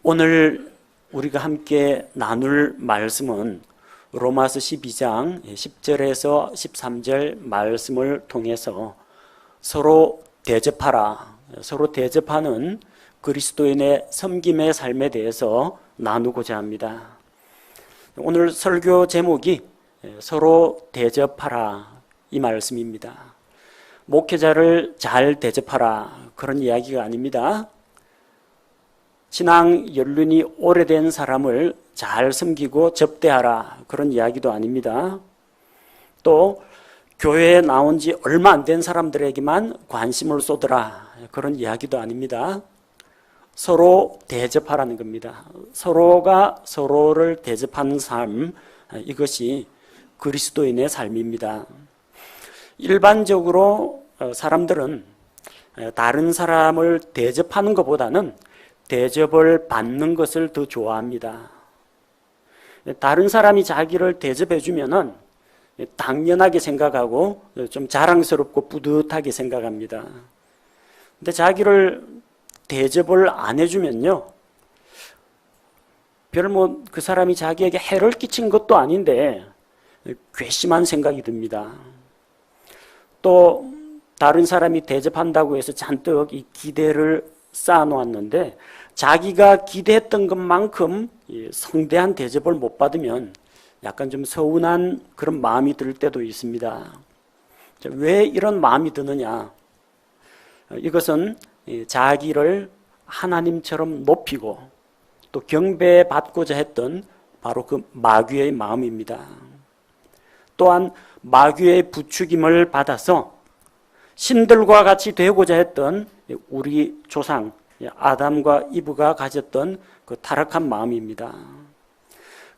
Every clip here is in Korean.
오늘 우리가 함께 나눌 말씀은 로마서 12장 10절에서 13절 말씀을 통해서 서로 대접하라, 서로 대접하는 그리스도인의 섬김의 삶에 대해서 나누고자 합니다. 오늘 설교 제목이 서로 대접하라 이 말씀입니다. 목회자를 잘 대접하라 그런 이야기가 아닙니다. 신앙 연륜이 오래된 사람을 잘 섬기고 접대하라 그런 이야기도 아닙니다. 또 교회에 나온 지 얼마 안 된 사람들에게만 관심을 쏟으라 그런 이야기도 아닙니다. 서로 대접하라는 겁니다. 서로가 서로를 대접하는 삶, 이것이 그리스도인의 삶입니다. 일반적으로 사람들은 다른 사람을 대접하는 것보다는 대접을 받는 것을 더 좋아합니다. 다른 사람이 자기를 대접해 주면은 당연하게 생각하고 좀 자랑스럽고 뿌듯하게 생각합니다. 근데 자기를 대접을 안 해주면요, 별 그 사람이 자기에게 해를 끼친 것도 아닌데 괘씸한 생각이 듭니다. 또 다른 사람이 대접한다고 해서 잔뜩 이 기대를 쌓아놓았는데 자기가 기대했던 것만큼 성대한 대접을 못 받으면 약간 좀 서운한 그런 마음이 들 때도 있습니다. 왜 이런 마음이 드느냐? 이것은 자기를 하나님처럼 높이고 또 경배받고자 했던 바로 그 마귀의 마음입니다. 또한 마귀의 부추김을 받아서 신들과 같이 되고자 했던 우리 조상 아담과 이브가 가졌던 그 타락한 마음입니다.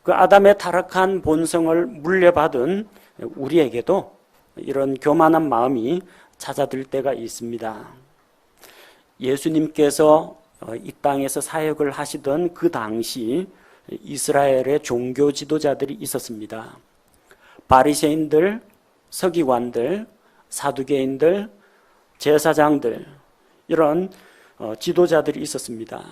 그 아담의 타락한 본성을 물려받은 우리에게도 이런 교만한 마음이 찾아들 때가 있습니다. 예수님께서 이 땅에서 사역을 하시던 그 당시 이스라엘의 종교 지도자들이 있었습니다. 바리새인들, 서기관들, 사두개인들, 제사장들, 이런 지도자들이 있었습니다.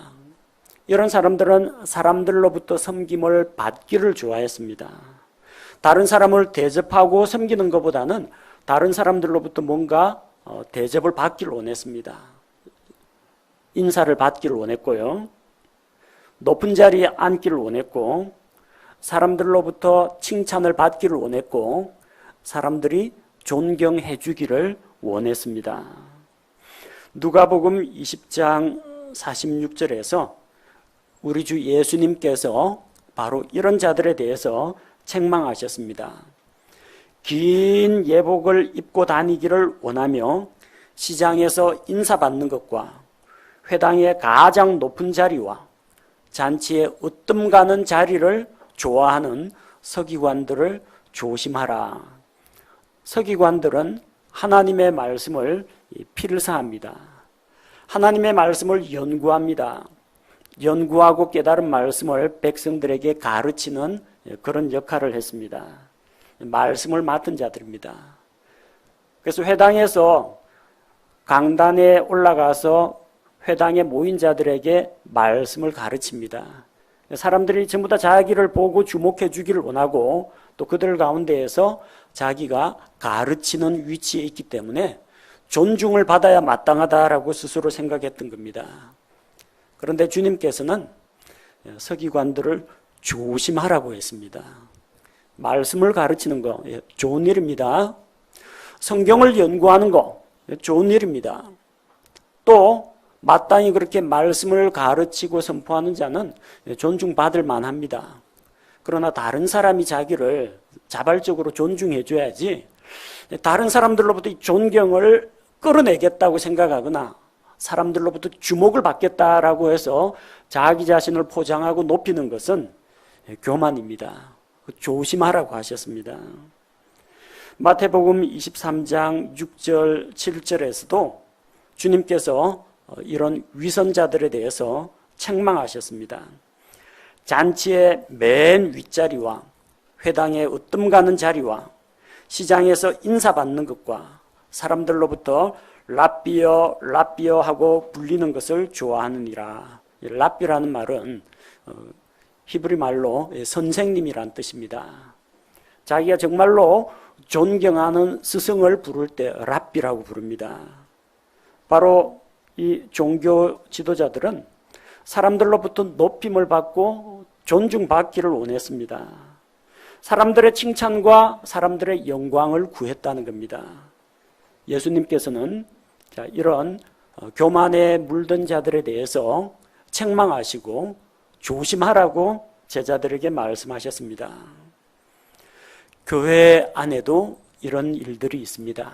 이런 사람들은 사람들로부터 섬김을 받기를 좋아했습니다. 다른 사람을 대접하고 섬기는 것보다는 다른 사람들로부터 뭔가 대접을 받기를 원했습니다. 인사를 받기를 원했고요. 높은 자리에 앉기를 원했고, 사람들로부터 칭찬을 받기를 원했고, 사람들이 존경해 주기를 원했습니다. 누가복음 20장 46절에서 우리 주 예수님께서 바로 이런 자들에 대해서 책망하셨습니다. 긴 예복을 입고 다니기를 원하며 시장에서 인사받는 것과 회당의 가장 높은 자리와 잔치에 으뜸 가는 자리를 좋아하는 서기관들을 조심하라. 서기관들은 하나님의 말씀을 필사합니다. 하나님의 말씀을 연구합니다. 연구하고 깨달은 말씀을 백성들에게 가르치는 그런 역할을 했습니다. 말씀을 맡은 자들입니다. 그래서 회당에서 강단에 올라가서 회당에 모인 자들에게 말씀을 가르칩니다. 사람들이 전부 다 자기를 보고 주목해 주기를 원하고 또 그들 가운데에서 자기가 가르치는 위치에 있기 때문에 존중을 받아야 마땅하다라고 스스로 생각했던 겁니다. 그런데 주님께서는 서기관들을 조심하라고 했습니다. 말씀을 가르치는 거 좋은 일입니다. 성경을 연구하는 거 좋은 일입니다. 또 마땅히 그렇게 말씀을 가르치고 선포하는 자는 존중받을 만합니다. 그러나 다른 사람이 자기를 자발적으로 존중해 줘야지 다른 사람들로부터 존경을 끌어내겠다고 생각하거나 사람들로부터 주목을 받겠다라고 해서 자기 자신을 포장하고 높이는 것은 교만입니다. 조심하라고 하셨습니다. 마태복음 23장 6절 7절에서도 주님께서 이런 위선자들에 대해서 책망하셨습니다. 잔치의 맨 윗자리와 회당에 으뜸 가는 자리와 시장에서 인사받는 것과 사람들로부터 라삐어 라삐어 하고 불리는 것을 좋아하느니라 랍비라는 말은 히브리 말로 선생님이란 뜻입니다. 자기가 정말로 존경하는 스승을 부를 때 랍비라고 부릅니다. 바로 이 종교 지도자들은 사람들로부터 높임을 받고 존중받기를 원했습니다. 사람들의 칭찬과 사람들의 영광을 구했다는 겁니다. 예수님께서는 이런 교만에 물든 자들에 대해서 책망하시고 조심하라고 제자들에게 말씀하셨습니다. 교회 안에도 이런 일들이 있습니다.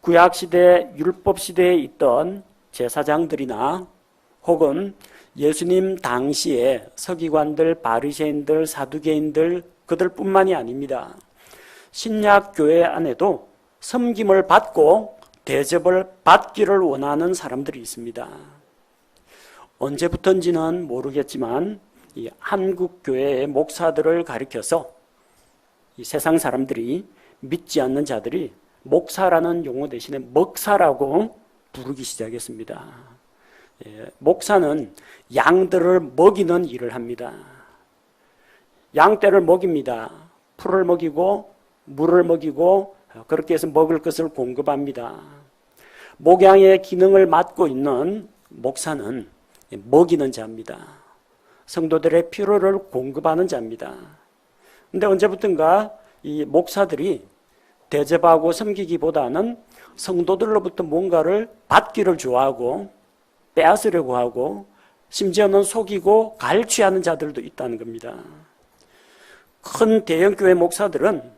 구약시대, 율법시대에 있던 제사장들이나 혹은 예수님 당시에 서기관들, 바리새인들, 사두개인들 그들뿐만이 아닙니다. 신약 교회 안에도 섬김을 받고 대접을 받기를 원하는 사람들이 있습니다. 언제부턴지는 모르겠지만 이 한국 교회의 목사들을 가리켜서 이 세상 사람들이 믿지 않는 자들이 목사라는 용어 대신에 먹사라고 부르기 시작했습니다. 목사는 양들을 먹이는 일을 합니다. 양떼를 먹입니다. 풀을 먹이고 물을 먹이고 그렇게 해서 먹을 것을 공급합니다. 목양의 기능을 맡고 있는 목사는 먹이는 자입니다. 성도들의 필요를 공급하는 자입니다. 그런데 언제부턴가 이 목사들이 대접하고 섬기기보다는 성도들로부터 뭔가를 받기를 좋아하고 빼앗으려고 하고 심지어는 속이고 갈취하는 자들도 있다는 겁니다. 큰 대형교회 목사들은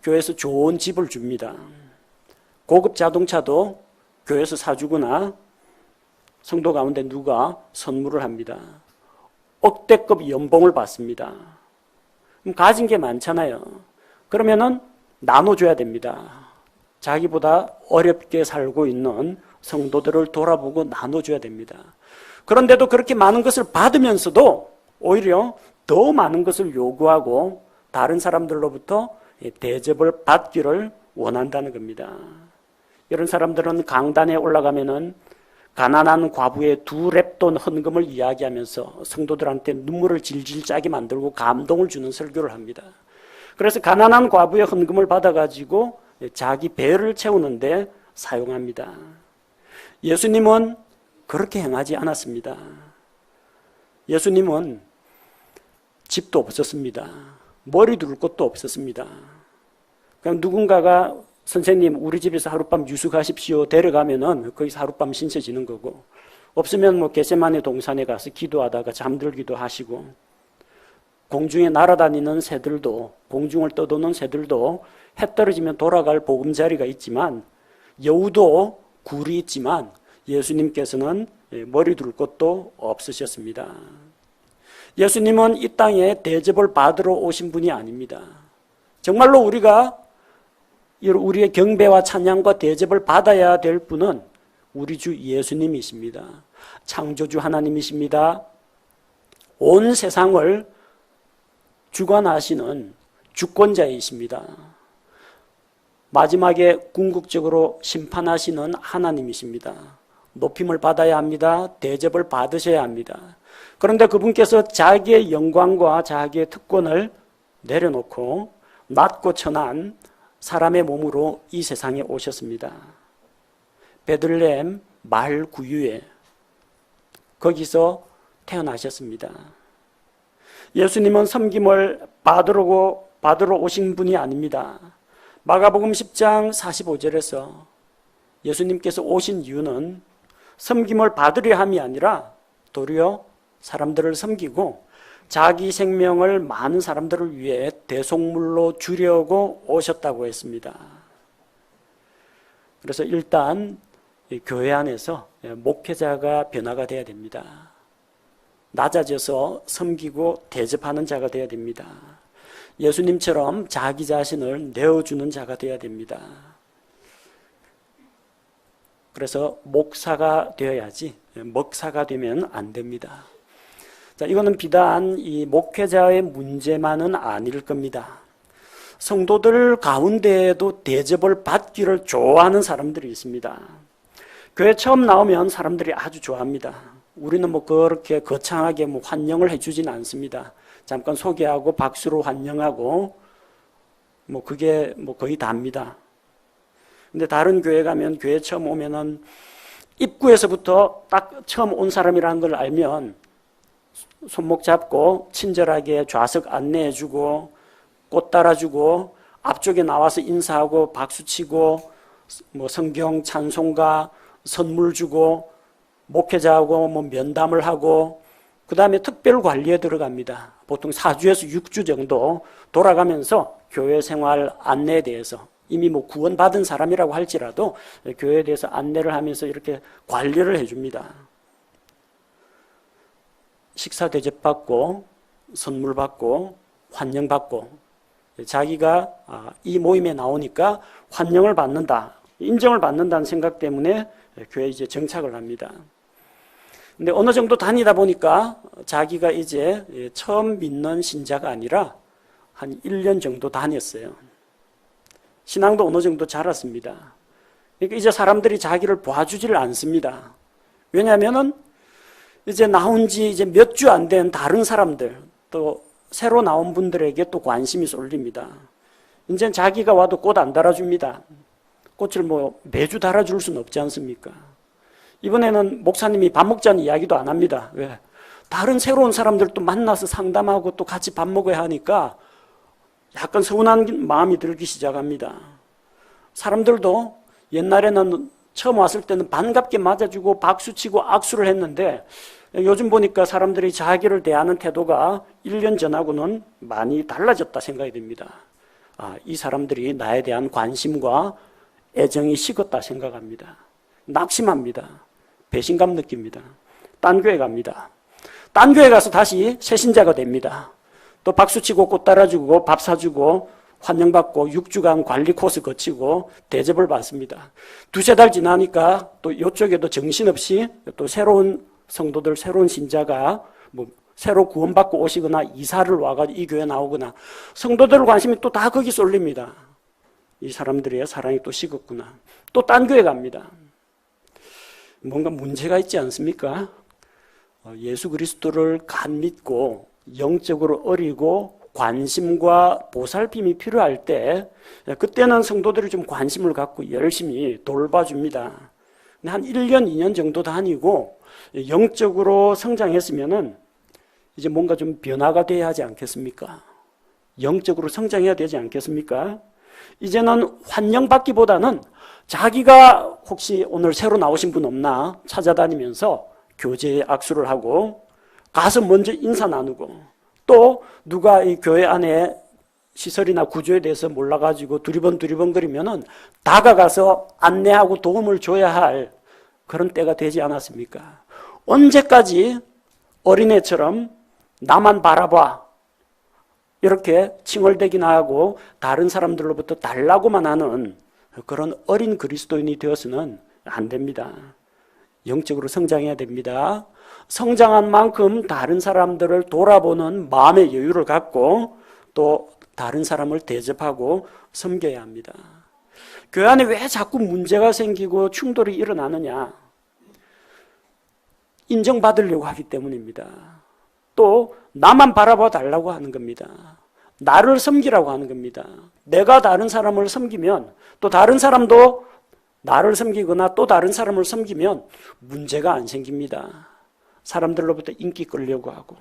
교회에서 좋은 집을 줍니다. 고급 자동차도 교회에서 사주거나 성도 가운데 누가 선물을 합니다. 억대급 연봉을 받습니다. 그럼 가진 게 많잖아요. 그러면은 나눠줘야 됩니다. 자기보다 어렵게 살고 있는 성도들을 돌아보고 나눠줘야 됩니다. 그런데도 그렇게 많은 것을 받으면서도 오히려 더 많은 것을 요구하고 다른 사람들로부터 대접을 받기를 원한다는 겁니다. 이런 사람들은 강단에 올라가면은 가난한 과부의 2렙돈 헌금을 이야기하면서 성도들한테 눈물을 질질 짜게 만들고 감동을 주는 설교를 합니다. 그래서 가난한 과부의 헌금을 받아가지고 자기 배를 채우는데 사용합니다. 예수님은 그렇게 행하지 않았습니다. 예수님은 집도 없었습니다. 머리 둘 곳도 없었습니다. 그냥 누군가가 선생님 우리 집에서 하룻밤 유숙하십시오 데려가면은 거기서 하룻밤 신세 지는 거고, 없으면 뭐 겟세마네 동산에 가서 기도하다가 잠들기도 하시고, 공중에 날아다니는 새들도, 공중을 떠도는 새들도 해 떨어지면 돌아갈 보금자리가 있지만, 여우도 굴이 있지만 예수님께서는 머리 둘 곳도 없으셨습니다. 예수님은 이 땅에 대접을 받으러 오신 분이 아닙니다. 정말로 우리가 우리의 경배와 찬양과 대접을 받아야 될 분은 우리 주 예수님이십니다. 창조주 하나님이십니다. 온 세상을 주관하시는 주권자이십니다. 마지막에 궁극적으로 심판하시는 하나님이십니다. 높임을 받아야 합니다. 대접을 받으셔야 합니다. 그런데 그분께서 자기의 영광과 자기의 특권을 내려놓고 낮고 천한 사람의 몸으로 이 세상에 오셨습니다. 베들레헴 말 구유에 거기서 태어나셨습니다. 예수님은 섬김을 받으러 오신 분이 아닙니다. 마가복음 10장 45절에서 예수님께서 오신 이유는 섬김을 받으려 함이 아니라 도리어 사람들을 섬기고 자기 생명을 많은 사람들을 위해 대속물로 주려고 오셨다고 했습니다. 그래서 일단 교회 안에서 목회자가 변화가 돼야 됩니다. 낮아져서 섬기고 대접하는 자가 돼야 됩니다. 예수님처럼 자기 자신을 내어주는 자가 돼야 됩니다. 그래서 목사가 되어야지 먹사가 되면 안 됩니다. 자, 이거는 비단 이 목회자의 문제만은 아닐 겁니다. 성도들 가운데에도 대접을 받기를 좋아하는 사람들이 있습니다. 교회 처음 나오면 사람들이 아주 좋아합니다. 우리는 뭐 그렇게 거창하게 뭐 환영을 해주지는 않습니다. 잠깐 소개하고 박수로 환영하고 뭐 그게 뭐 거의 다입니다. 근데 다른 교회 가면 교회 처음 오면은 입구에서부터 딱 처음 온 사람이라는 걸 알면 손목 잡고 친절하게 좌석 안내해주고 꽃 따라주고 앞쪽에 나와서 인사하고 박수치고 뭐 성경 찬송가 선물 주고 목회자하고 뭐 면담을 하고 그 다음에 특별 관리에 들어갑니다. 보통 4주에서 6주 정도 돌아가면서 교회 생활 안내에 대해서 이미 뭐 구원받은 사람이라고 할지라도 교회에 대해서 안내를 하면서 이렇게 관리를 해줍니다. 식사 대접 받고 선물 받고 환영 받고 자기가 이 모임에 나오니까 환영을 받는다, 인정을 받는다는 생각 때문에 교회에 이제 정착을 합니다. 근데 어느 정도 다니다 보니까 자기가 이제 처음 믿는 신자가 아니라 한 1년 정도 다녔어요. 신앙도 어느 정도 자랐습니다. 그러니까 이제 사람들이 자기를 봐주지를 않습니다. 왜냐하면은 이제 나온 지 이제 몇 주 안 된 다른 사람들, 또 새로 나온 분들에게 또 관심이 쏠립니다. 이제 자기가 와도 꽃 안 달아줍니다. 꽃을 뭐 매주 달아줄 수는 없지 않습니까? 이번에는 목사님이 밥 먹자는 이야기도 안 합니다. 왜? 다른 새로운 사람들도 만나서 상담하고 또 같이 밥 먹어야 하니까 약간 서운한 마음이 들기 시작합니다. 사람들도 옛날에는 처음 왔을 때는 반갑게 맞아주고 박수치고 악수를 했는데 요즘 보니까 사람들이 자기를 대하는 태도가 1년 전하고는 많이 달라졌다 생각이 듭니다. 이 사람들이 나에 대한 관심과 애정이 식었다 생각합니다. 낙심합니다. 배신감 느낍니다. 딴 교회 갑니다. 딴 교회 가서 다시 새신자가 됩니다. 또 박수치고 꽃 따라주고 밥 사주고 환영받고 6주간 관리 코스 거치고 대접을 받습니다. 두세 달 지나니까 또 이쪽에도 정신없이 또 새로운 성도들, 새로운 신자가 뭐 새로 구원받고 오시거나 이사를 와가지고 이 교회 나오거나 성도들 관심이 또 다 거기 쏠립니다. 이 사람들의 사랑이 또 식었구나. 또 딴 교회 갑니다. 뭔가 문제가 있지 않습니까? 예수 그리스도를 간 믿고 영적으로 어리고 관심과 보살핌이 필요할 때 그때는 성도들이 좀 관심을 갖고 열심히 돌봐줍니다. 근데 한 1년, 2년 정도 다니고 영적으로 성장했으면은 이제 뭔가 좀 변화가 돼야 하지 않겠습니까? 영적으로 성장해야 되지 않겠습니까? 이제는 환영받기보다는 자기가 혹시 오늘 새로 나오신 분 없나 찾아다니면서 교제에 악수를 하고 가서 먼저 인사 나누고 또 누가 이 교회 안에 시설이나 구조에 대해서 몰라가지고 두리번거리면은 다가가서 안내하고 도움을 줘야 할 그런 때가 되지 않았습니까? 언제까지 어린애처럼 나만 바라봐 이렇게 칭얼대기나 하고 다른 사람들로부터 달라고만 하는 그런 어린 그리스도인이 되어서는 안 됩니다. 영적으로 성장해야 됩니다. 성장한 만큼 다른 사람들을 돌아보는 마음의 여유를 갖고 또 다른 사람을 대접하고 섬겨야 합니다. 교회 안에 왜 자꾸 문제가 생기고 충돌이 일어나느냐? 인정받으려고 하기 때문입니다. 또 나만 바라봐 달라고 하는 겁니다. 나를 섬기라고 하는 겁니다. 내가 다른 사람을 섬기면 또 다른 사람도 나를 섬기거나 또 다른 사람을 섬기면 문제가 안 생깁니다. 사람들로부터 인기 끌려고 하고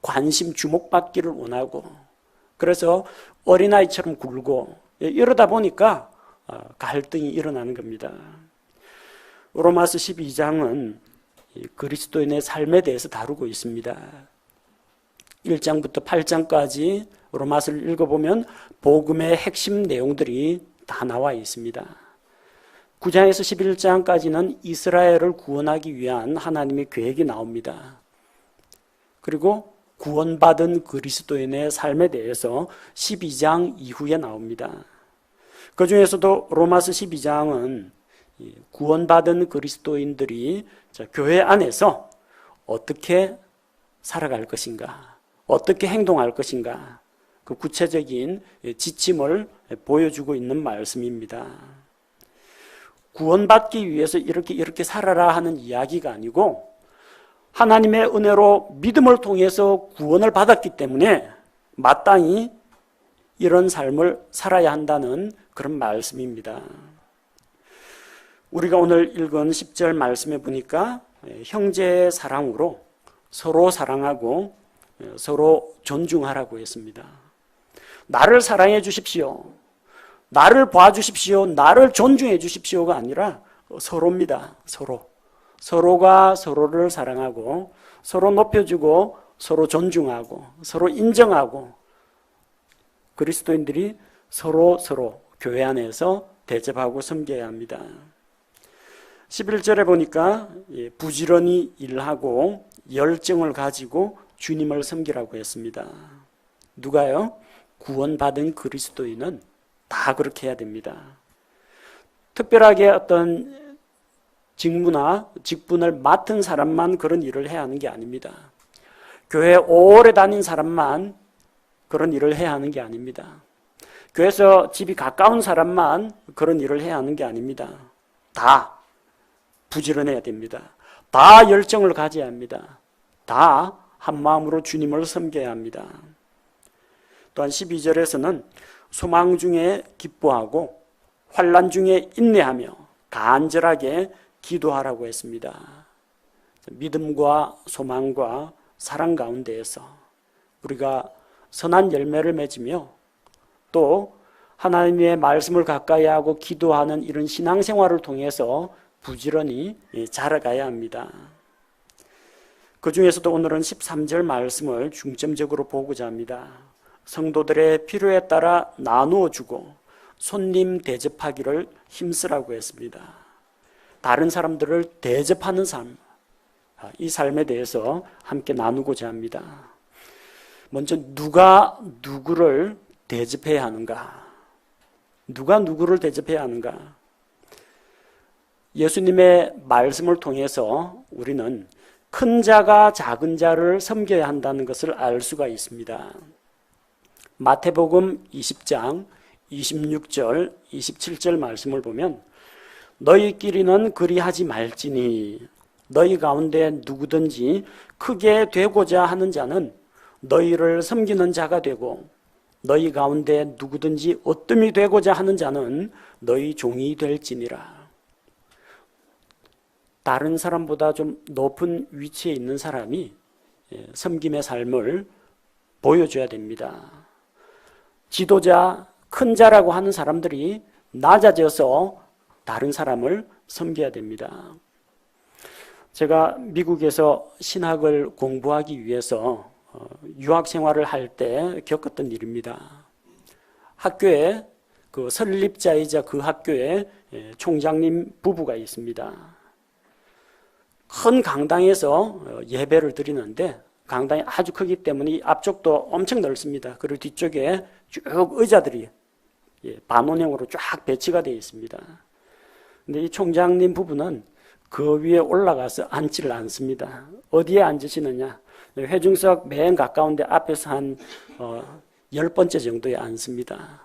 관심 주목받기를 원하고 그래서 어린아이처럼 굴고 이러다 보니까 갈등이 일어나는 겁니다. 로마서 12장은 그리스도인의 삶에 대해서 다루고 있습니다. 1장부터 8장까지 로마서를 읽어보면 복음의 핵심 내용들이 다 나와 있습니다. 9장에서 11장까지는 이스라엘을 구원하기 위한 하나님의 계획이 나옵니다. 그리고 구원받은 그리스도인의 삶에 대해서 12장 이후에 나옵니다. 그 중에서도 로마서 12장은 구원받은 그리스도인들이 교회 안에서 어떻게 살아갈 것인가, 어떻게 행동할 것인가, 그 구체적인 지침을 보여주고 있는 말씀입니다. 구원받기 위해서 이렇게 살아라 하는 이야기가 아니고 하나님의 은혜로 믿음을 통해서 구원을 받았기 때문에 마땅히 이런 삶을 살아야 한다는 그런 말씀입니다. 우리가 오늘 읽은 10절 말씀에 보니까 형제의 사랑으로 서로 사랑하고 서로 존중하라고 했습니다. 나를 사랑해 주십시오. 나를 봐주십시오. 나를 존중해 주십시오가 아니라 서로입니다. 서로. 서로가 서로를 사랑하고 서로 높여주고 서로 존중하고 서로 인정하고 그리스도인들이 서로 교회 안에서 대접하고 섬겨야 합니다. 11절에 보니까 부지런히 일하고 열정을 가지고 주님을 섬기라고 했습니다. 누가요? 구원받은 그리스도인은 다 그렇게 해야 됩니다. 특별하게 어떤 직무나 직분을 맡은 사람만 그런 일을 해야 하는 게 아닙니다. 교회 오래 다닌 사람만 그런 일을 해야 하는 게 아닙니다. 교회에서 집이 가까운 사람만 그런 일을 해야 하는 게 아닙니다. 다 부지런해야 됩니다. 다 열정을 가져야 합니다. 다 한마음으로 주님을 섬겨야 합니다. 또한 12절에서는 소망 중에 기뻐하고 환난 중에 인내하며 간절하게 기도하라고 했습니다. 믿음과 소망과 사랑 가운데에서 우리가 선한 열매를 맺으며 또 하나님의 말씀을 가까이 하고 기도하는 이런 신앙생활을 통해서 부지런히 자라가야 합니다. 그 중에서도 오늘은 13절 말씀을 중점적으로 보고자 합니다. 성도들의 필요에 따라 나누어 주고 손님 대접하기를 힘쓰라고 했습니다. 다른 사람들을 대접하는 삶, 이 삶에 대해서 함께 나누고자 합니다. 먼저 누가 누구를 대접해야 하는가? 누가 누구를 대접해야 하는가? 예수님의 말씀을 통해서 우리는 큰 자가 작은 자를 섬겨야 한다는 것을 알 수가 있습니다. 마태복음 20장 26절, 27절 말씀을 보면 너희끼리는 그리하지 말지니 너희 가운데 누구든지 크게 되고자 하는 자는 너희를 섬기는 자가 되고 너희 가운데 누구든지 어뜸이 되고자 하는 자는 너희 종이 될지니라. 다른 사람보다 좀 높은 위치에 있는 사람이 섬김의 삶을 보여줘야 됩니다. 지도자, 큰 자라고 하는 사람들이 낮아져서 다른 사람을 섬겨야 됩니다. 제가 미국에서 신학을 공부하기 위해서 유학 생활을 할 때 겪었던 일입니다. 학교에 그 설립자이자 그 학교에 총장님 부부가 있습니다. 큰 강당에서 예배를 드리는데 강당이 아주 크기 때문에 앞쪽도 엄청 넓습니다. 그리고 뒤쪽에 쭉 의자들이 반원형으로 쫙 배치가 되어 있습니다. 근데 이 총장님 부부는 그 위에 올라가서 앉지를 않습니다. 어디에 앉으시느냐? 회중석 맨 가까운데 앞에서 한 10번째 정도에 앉습니다.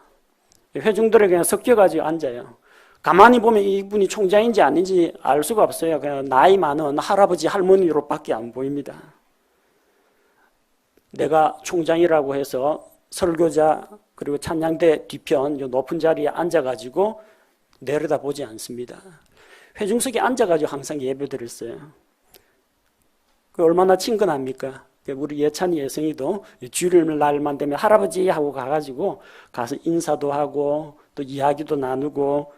회중들에 그냥 섞여가지고 앉아요. 가만히 보면 이분이 총장인지 아닌지 알 수가 없어요. 그냥 나이 많은 할아버지 할머니로밖에 안 보입니다. 내가 총장이라고 해서 설교자 그리고 찬양대 뒤편 요 높은 자리에 앉아가지고 내려다보지 않습니다. 회중석에 앉아가지고 항상 예배드렸어요. 그 얼마나 친근합니까? 우리 예찬이 예성이도 주일 날만 되면 할아버지 하고 가서 인사도 하고 또 이야기도 나누고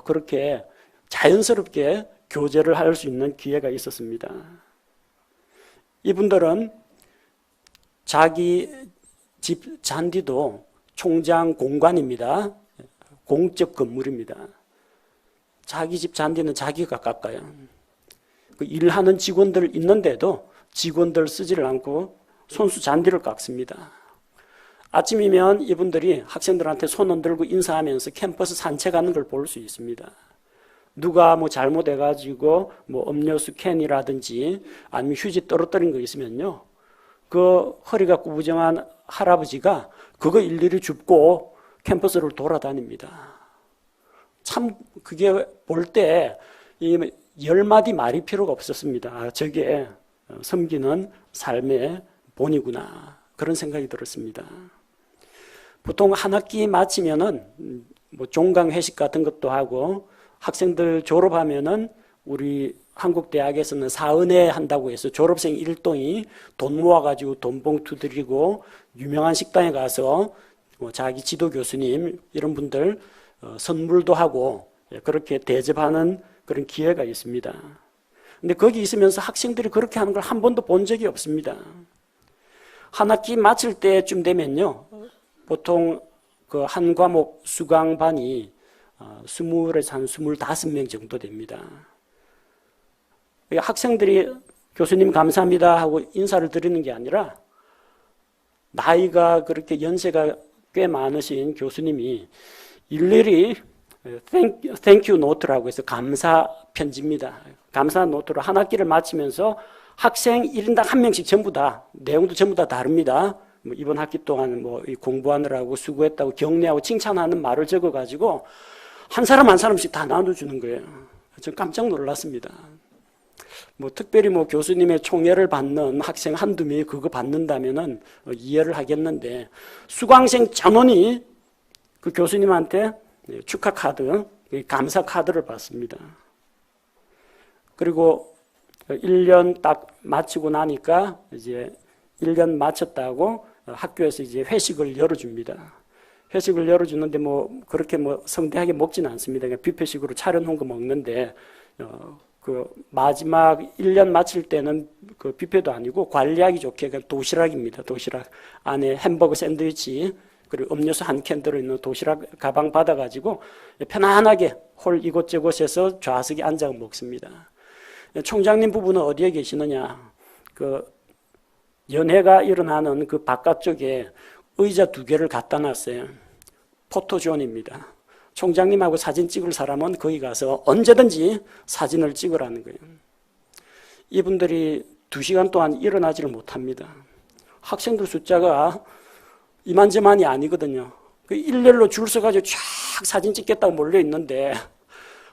그렇게 자연스럽게 교제를 할 수 있는 기회가 있었습니다. 이분들은 자기 집 잔디도 총장 공관입니다. 공적 건물입니다. 자기 집 잔디는 자기가 깎아요. 그 일하는 직원들 있는데도 직원들 쓰지를 않고 손수 잔디를 깎습니다. 아침이면 이분들이 학생들한테 손 흔들고 인사하면서 캠퍼스 산책하는 걸 볼 수 있습니다. 누가 뭐 잘못해가지고 뭐 음료수 캔이라든지 아니면 휴지 떨어뜨린 거 있으면요, 그 허리가 구부정한 할아버지가 그거 일일이 줍고 캠퍼스를 돌아다닙니다. 참 그게 볼 때 이 10마디 말이 필요가 없었습니다. 저게 섬기는 삶의 본이구나. 그런 생각이 들었습니다. 보통 한 학기 마치면은 뭐 종강 회식 같은 것도 하고 학생들 졸업하면은 우리 한국 대학에서는 사은회 한다고 해서 졸업생 일동이 돈 모아가지고 돈 봉투 드리고 유명한 식당에 가서 뭐 자기 지도 교수님 이런 분들 선물도 하고 그렇게 대접하는 그런 기회가 있습니다. 근데 거기 있으면서 학생들이 그렇게 하는 걸 한 번도 본 적이 없습니다. 한 학기 마칠 때쯤 되면요, 보통 그 한 과목 수강반이 20에서 한 25명 정도 됩니다. 학생들이 교수님 감사합니다 하고 인사를 드리는 게 아니라 나이가 그렇게 연세가 꽤 많으신 교수님이 일일이 thank you 노트라고 해서 감사 편지입니다. 감사 노트로 한 학기를 마치면서 학생 1인당 한 명씩 전부 다 내용도 전부 다 다릅니다. 뭐 이번 학기 동안 뭐 공부하느라고 수고했다고 격려하고 칭찬하는 말을 적어가지고 한 사람 한 사람씩 다 나눠주는 거예요. 전 깜짝 놀랐습니다. 뭐 특별히 뭐 교수님의 총애를 받는 학생 한두 명이 그거 받는다면은 이해를 하겠는데 수강생 전원이 그 교수님한테 축하 카드, 감사 카드를 받습니다. 그리고 1년 딱 마치고 나니까 이제 1년 마쳤다고 학교에서 이제 회식을 열어줍니다. 회식을 열어주는데 뭐 그렇게 뭐 성대하게 먹지는 않습니다. 그냥 뷔페식으로 차려놓은 거 먹는데 그 마지막 1년 마칠 때는 그 뷔페도 아니고 관리하기 좋게 그냥 도시락입니다. 도시락 안에 햄버거 샌드위치 그리고 음료수 한 캔 들어있는 도시락 가방 받아가지고 편안하게 홀 이곳저곳에서 좌석에 앉아 먹습니다. 총장님 부부는 어디에 계시느냐? 그 연회가 일어나는 그 바깥쪽에 의자 2개를 갖다 놨어요. 포토존입니다. 총장님하고 사진 찍을 사람은 거기 가서 언제든지 사진을 찍으라는 거예요. 이분들이 2시간 동안 일어나지를 못합니다. 학생들 숫자가 이만저만이 아니거든요. 일렬로 줄 서가지고 쫙 사진 찍겠다고 몰려 있는데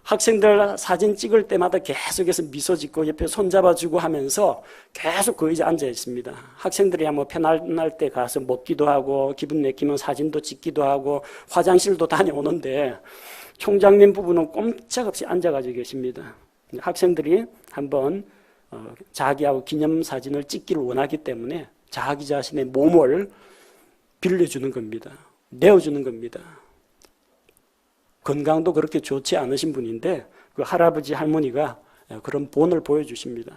학생들 사진 찍을 때마다 계속해서 미소 짓고 옆에 손잡아주고 하면서 계속 그 의자에 앉아 있습니다. 학생들이 뭐 편안할 때 가서 먹기도 하고 기분 내키면 사진도 찍기도 하고 화장실도 다녀오는데 총장님 부부는 꼼짝없이 앉아가지고 계십니다. 학생들이 한번 자기하고 기념사진을 찍기를 원하기 때문에 자기 자신의 몸을 빌려주는 겁니다. 내어주는 겁니다. 건강도 그렇게 좋지 않으신 분인데 그 할아버지 할머니가 그런 본을 보여주십니다.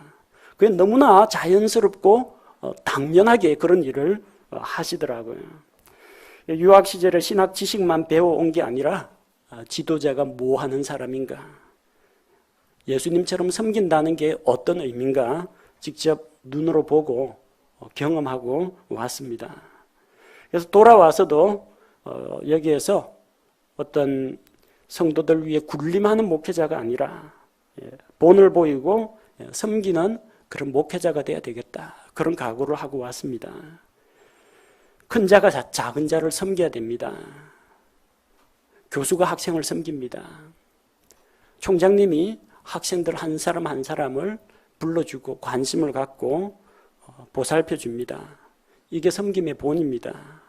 그게 너무나 자연스럽고 당연하게 그런 일을 하시더라고요. 유학 시절에 신학 지식만 배워온 게 아니라 지도자가 뭐 하는 사람인가, 예수님처럼 섬긴다는 게 어떤 의미인가 직접 눈으로 보고 경험하고 왔습니다. 그래서 돌아와서도 여기에서 어떤 성도들 위해 군림하는 목회자가 아니라 본을 보이고 섬기는 그런 목회자가 돼야 되겠다. 그런 각오를 하고 왔습니다. 큰 자가 작은 자를 섬겨야 됩니다. 교수가 학생을 섬깁니다. 총장님이 학생들 한 사람 한 사람을 불러주고 관심을 갖고 보살펴 줍니다. 이게 섬김의 본입니다.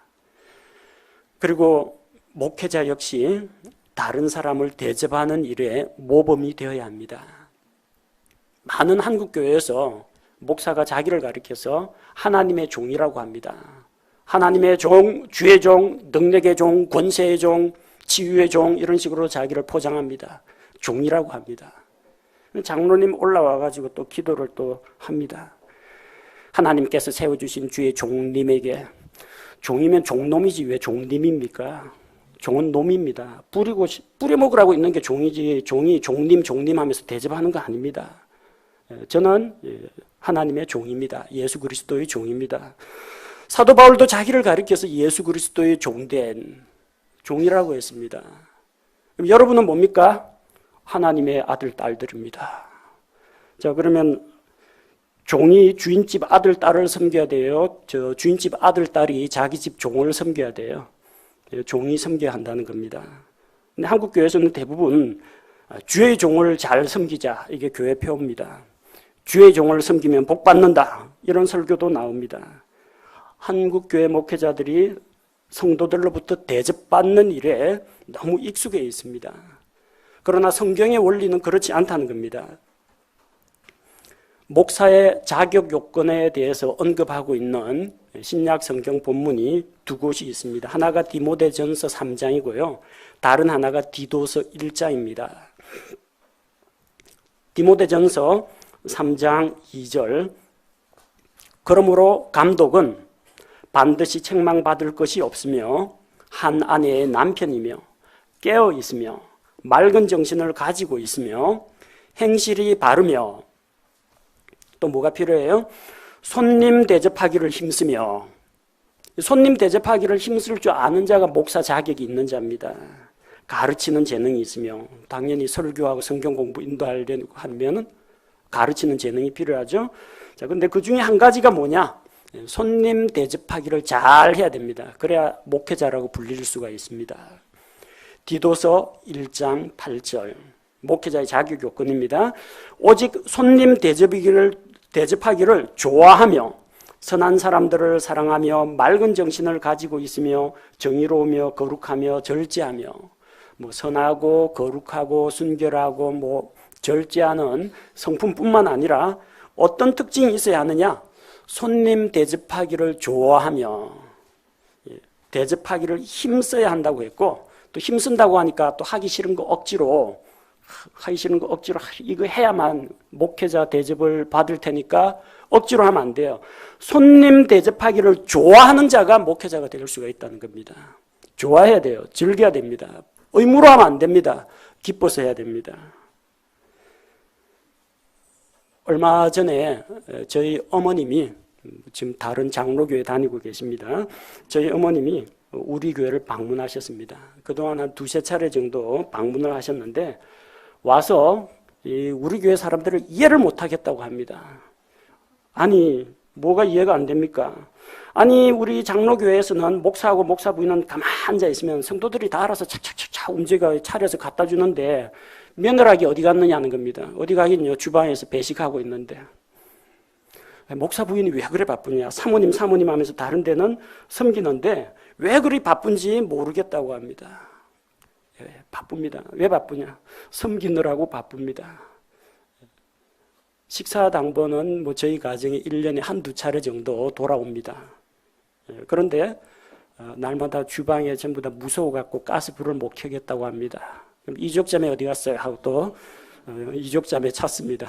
그리고 목회자 역시 다른 사람을 대접하는 일에 모범이 되어야 합니다. 많은 한국교회에서 목사가 자기를 가리켜서 하나님의 종이라고 합니다. 하나님의 종, 주의 종, 능력의 종, 권세의 종, 치유의 종 이런 식으로 자기를 포장합니다. 종이라고 합니다. 장로님 올라와가지고 또 기도를 또 합니다. 하나님께서 세워주신 주의 종님에게, 종이면 종놈이지 왜 종님입니까? 종은 놈입니다. 뿌려먹으라고 있는 게 종이지, 종이 종님 하면서 대접하는 거 아닙니다. 저는 하나님의 종입니다. 예수 그리스도의 종입니다. 사도 바울도 자기를 가리켜서 예수 그리스도의 종된 종이라고 했습니다. 그럼 여러분은 뭡니까? 하나님의 아들, 딸들입니다. 자, 그러면 종이 주인집 아들, 딸을 섬겨야 돼요? 저 주인집 아들, 딸이 자기 집 종을 섬겨야 돼요? 종이 섬겨야 한다는 겁니다. 근데 한국 교회에서는 대부분 주의 종을 잘 섬기자, 이게 교회 표입니다. 주의 종을 섬기면 복 받는다. 이런 설교도 나옵니다. 한국 교회 목회자들이 성도들로부터 대접받는 일에 너무 익숙해 있습니다. 그러나 성경의 원리는 그렇지 않다는 겁니다. 목사의 자격 요건에 대해서 언급하고 있는 신약 성경 본문이 두 곳이 있습니다. 하나가 디모데전서 3장이고요. 다른 하나가 디도서 1장입니다. 디모데전서 3장 2절. 그러므로 감독은 반드시 책망받을 것이 없으며 한 아내의 남편이며 깨어 있으며 맑은 정신을 가지고 있으며 행실이 바르며 또 뭐가 필요해요? 손님 대접하기를 힘쓰며. 손님 대접하기를 힘쓸 줄 아는 자가 목사 자격이 있는 자입니다. 가르치는 재능이 있으며 당연히 설교하고 성경 공부 인도하려고 하면 가르치는 재능이 필요하죠. 자, 근데 그 중에 한 가지가 뭐냐? 손님 대접하기를 잘 해야 됩니다. 그래야 목회자라고 불릴 수가 있습니다. 디도서 1장 8절. 목회자의 자격 요건입니다. 오직 손님 대접하기를 좋아하며 선한 사람들을 사랑하며 맑은 정신을 가지고 있으며 정의로우며 거룩하며 절제하며 선하고 거룩하고 순결하고 절제하는 성품뿐만 아니라 어떤 특징이 있어야 하느냐? 손님 대접하기를 좋아하며 대접하기를 힘써야 한다고 했고 또 힘쓴다고 하니까 또 하기 싫은 거 억지로 이거 해야만 목회자 대접을 받을 테니까 억지로 하면 안 돼요. 손님 대접하기를 좋아하는 자가 목회자가 될 수가 있다는 겁니다. 좋아해야 돼요. 즐겨야 됩니다. 의무로 하면 안 됩니다. 기뻐서 해야 됩니다. 얼마 전에 저희 어머님이 지금 다른 장로교회 다니고 계십니다. 저희 어머님이 우리 교회를 방문하셨습니다. 그동안 한 두세 차례 정도 방문을 하셨는데 와서 우리 교회 사람들을 이해를 못하겠다고 합니다. 아니 뭐가 이해가 안 됩니까? 아니 우리 장로교회에서는 목사하고 목사 부인은 가만히 앉아 있으면 성도들이 다 알아서 착착착착 움직여 차려서 갖다 주는데 며느라기 어디 갔느냐는 겁니다. 어디 가긴요. 주방에서 배식하고 있는데. 목사 부인이 왜 그래 바쁘냐. 사모님 하면서 다른 데는 섬기는데 왜 그리 바쁜지 모르겠다고 합니다. 바쁩니다. 왜 바쁘냐? 섬기느라고 바쁩니다. 식사 당번은 저희 가정에 1년에 한두 차례 정도 돌아옵니다. 그런데 날마다 주방에 전부 다 무서워갖고 가스불을 못 켜겠다고 합니다. 그럼 이족자매 어디 갔어요? 하고 또 이족자매 찾습니다.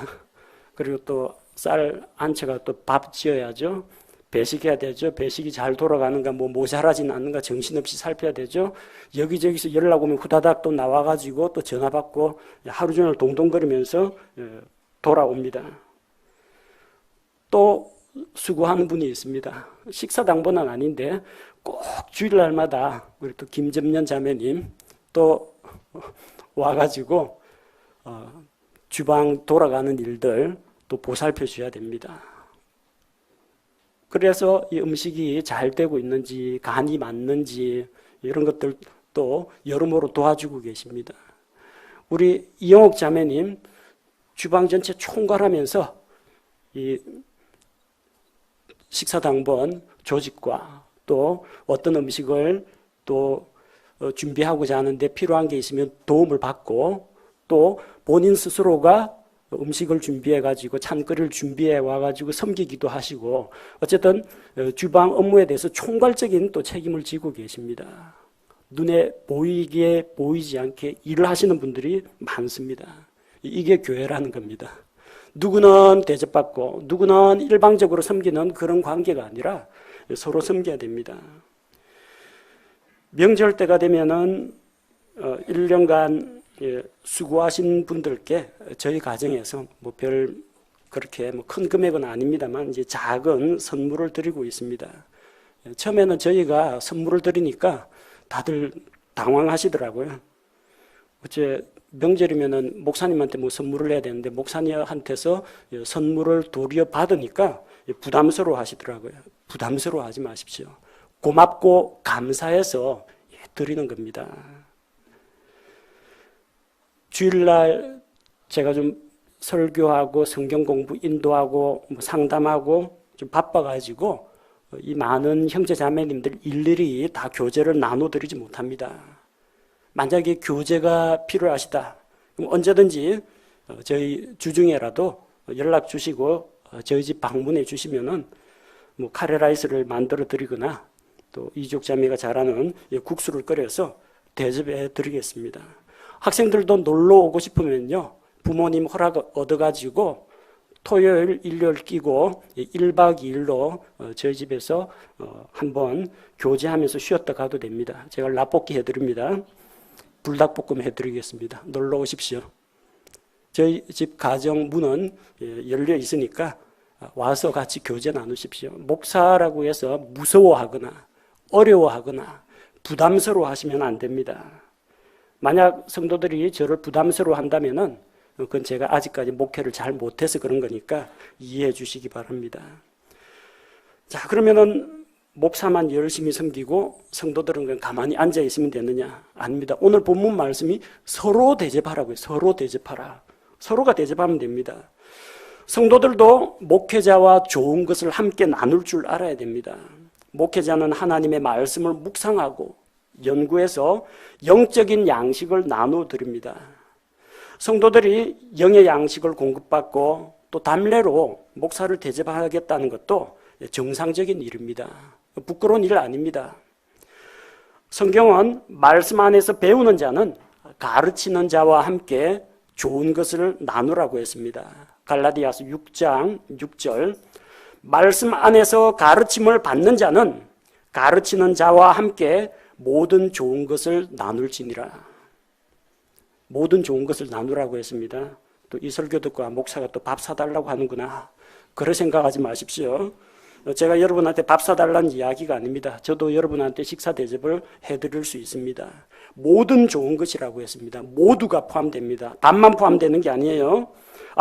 그리고 또 쌀 한 채가 또 밥 지어야죠. 배식해야 되죠. 배식이 잘 돌아가는가 모자라지는 않는가 정신없이 살펴야 되죠. 여기저기서 연락 오면 후다닥 또 나와가지고 또 전화 받고 하루 종일 동동거리면서 돌아옵니다. 또 수고하는 분이 있습니다. 식사 당번은 아닌데 꼭 주일날마다 우리 또 김점년 자매님 또 와가지고 주방 돌아가는 일들 또 보살펴 줘야 됩니다. 그래서 이 음식이 잘 되고 있는지 간이 맞는지 이런 것들도 여러모로 도와주고 계십니다. 우리 이영옥 자매님 주방 전체 총괄하면서 이 식사 당번 조직과 또 어떤 음식을 또 준비하고자 하는데 필요한 게 있으면 도움을 받고 또 본인 스스로가 음식을 준비해가지고 찬거리를 준비해 와가지고 섬기기도 하시고 어쨌든 주방 업무에 대해서 총괄적인 또 책임을 지고 계십니다. 눈에 보이게 보이지 않게 일을 하시는 분들이 많습니다. 이게 교회라는 겁니다. 누구는 대접받고 누구는 일방적으로 섬기는 그런 관계가 아니라 서로 섬겨야 됩니다. 명절 때가 되면은 1년간 수고하신 분들께 저희 가정에서 별 그렇게 큰 금액은 아닙니다만 이제 작은 선물을 드리고 있습니다. 처음에는 저희가 선물을 드리니까 다들 당황하시더라고요. 어째 명절이면은 목사님한테 선물을 해야 되는데 목사님한테서 선물을 도리어 받으니까 부담스러워 하시더라고요. 부담스러워 하지 마십시오. 고맙고 감사해서 드리는 겁니다. 주일날 제가 좀 설교하고 성경 공부 인도하고 상담하고 좀 바빠가지고 이 많은 형제 자매님들 일일이 다 교제를 나눠드리지 못합니다. 만약에 교제가 필요하시다, 그럼 언제든지 저희 주중에라도 연락 주시고 저희 집 방문해 주시면은 카레라이스를 만들어 드리거나 또 이족 자매가 잘하는 국수를 끓여서 대접해 드리겠습니다. 학생들도 놀러 오고 싶으면요, 부모님 허락 얻어가지고 토요일, 일요일 끼고 1박 2일로 저희 집에서 한번 교제하면서 쉬었다 가도 됩니다. 제가 라볶이 해드립니다. 불닭볶음 해드리겠습니다. 놀러 오십시오. 저희 집 가정 문은 열려 있으니까 와서 같이 교제 나누십시오. 목사라고 해서 무서워하거나 어려워하거나 부담스러워 하시면 안 됩니다. 만약 성도들이 저를 부담스러워 한다면은 그건 제가 아직까지 목회를 잘 못해서 그런 거니까 이해해 주시기 바랍니다. 자, 그러면은 목사만 열심히 섬기고 성도들은 그냥 가만히 앉아 있으면 되느냐? 아닙니다. 오늘 본문 말씀이 서로 대접하라고요. 서로 대접하라. 서로가 대접하면 됩니다. 성도들도 목회자와 좋은 것을 함께 나눌 줄 알아야 됩니다. 목회자는 하나님의 말씀을 묵상하고 연구해서 영적인 양식을 나누어 드립니다. 성도들이 영의 양식을 공급받고 또 담례로 목사를 대접하겠다는 것도 정상적인 일입니다. 부끄러운 일 아닙니다. 성경은 말씀 안에서 배우는 자는 가르치는 자와 함께 좋은 것을 나누라고 했습니다. 갈라디아서 6장 6절, 말씀 안에서 가르침을 받는 자는 가르치는 자와 함께 모든 좋은 것을 나눌지니라. 모든 좋은 것을 나누라고 했습니다. 또 이 설교 듣고 목사가 또 밥 사달라고 하는구나, 그런 생각하지 마십시오. 제가 여러분한테 밥 사달라는 이야기가 아닙니다. 저도 여러분한테 식사 대접을 해드릴 수 있습니다. 모든 좋은 것이라고 했습니다. 모두가 포함됩니다. 밥만 포함되는 게 아니에요.